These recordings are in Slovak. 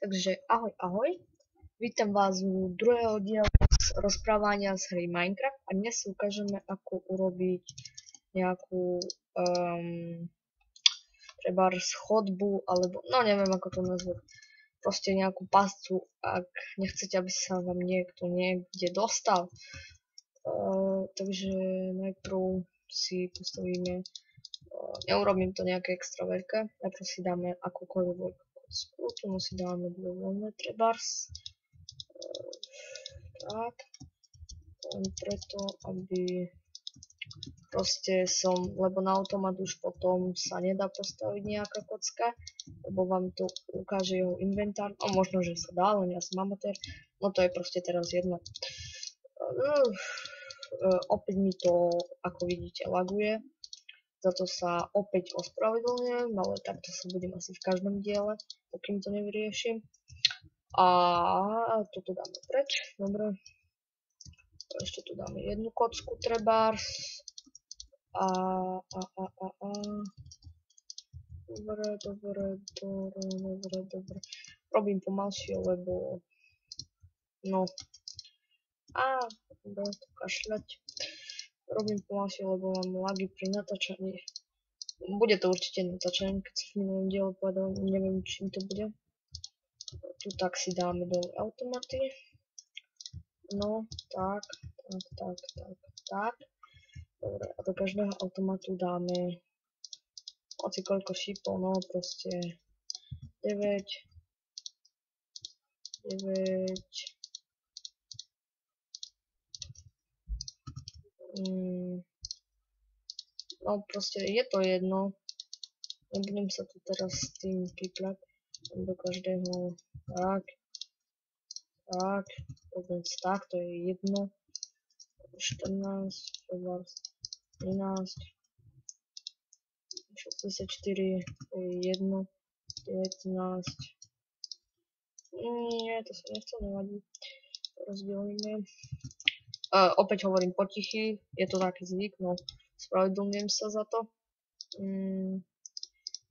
Takže ahoj, ahoj. Vítam vás u druhého dielu rozprávania z hry Minecraft a dnes si ukážeme, ako urobiť nejakú trebárs chodbu, alebo no neviem ako to nazvať. Proste nejakú pascu, ak nechcete, aby sa vám niekto niekde dostal. Takže najprv si postavíme, neurobím to nejaké extra veľké, najprv si dáme akúkoľvek kocku, tomu si dáme dve voľné trebárs. Tak, len preto, aby proste lebo na automat už potom sa nedá postaviť nejaká kocka, lebo vám to ukáže jeho inventár, no možno, že sa dá, len ja som amatér, no to je proste teraz jedno. Opäť mi to, ako vidíte, laguje, za to sa opäť ospravedlňujem, ale takto sa budem asi v každom diele, pokým to nevyriešim. A toto dáme preč, dobre. Ešte tu dáme jednu kocku trebárs. Dobre. Robím pomalšie, lebo no. Dobre, to kašľať. Robím pomalšie, lebo mám lagy pri natáčaní. Bude to určite natáčanie, keď sa v minulom dielu povedal, neviem čím to bude. Tu tak si dáme dole automaty. No, tak. Dobre, a do každého automatu dáme hoci koľko šípov, no proste 9. No proste je to jedno. Nebudem sa tu teraz s tým pýtľať. Do každého tak, tak, to je jedno. 14, 13, 64, to je jedno. 19. Nie, to sa nechce, nevadí. Rozdielíme. Opäť hovorím potichy, je to taký zvyk, no spravedlňujem sa za to.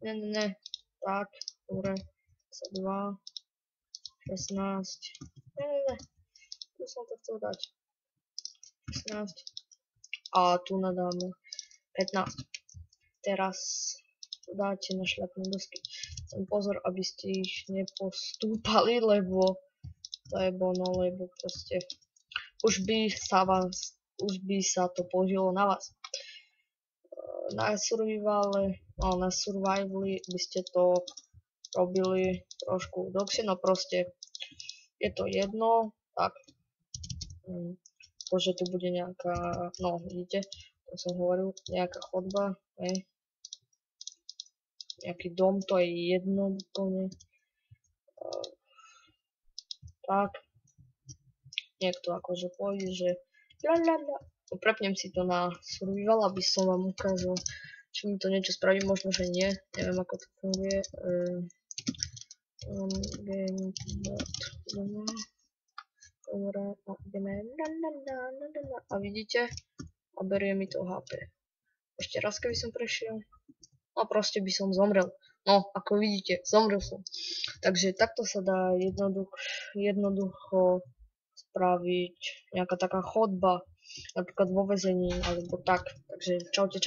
Ne, tak, dobre. 2, 16, ne, tu som to chcel dať. 16 a tu nadáme 15. Teraz dáte na šľapné dosky. Som pozor, aby ste ich nepostúpali, lebo lebo proste už by sa to použilo na vás. Na survivali by ste to robili trošku dlhšie, no proste je to jedno, tak že tu bude nejaká, no vidíte, to som hovoril, nejaká chodba, nejaký dom, to je jedno úplne. Tak, niekto akože pôjde, že prepnem si to na survival, aby som vám ukázal, či mi to niečo spraví, možno, že nie, neviem ako to funguje. Dobre, a ideme a vidíte, a berie mi to HP. Ešte raz, keby som prešiel, no proste by som zomrel. No, ako vidíte, zomrel som. Takže takto sa dá jednoducho spraviť nejaká taká chodba, napríklad vo väzení, alebo tak. Takže čaute.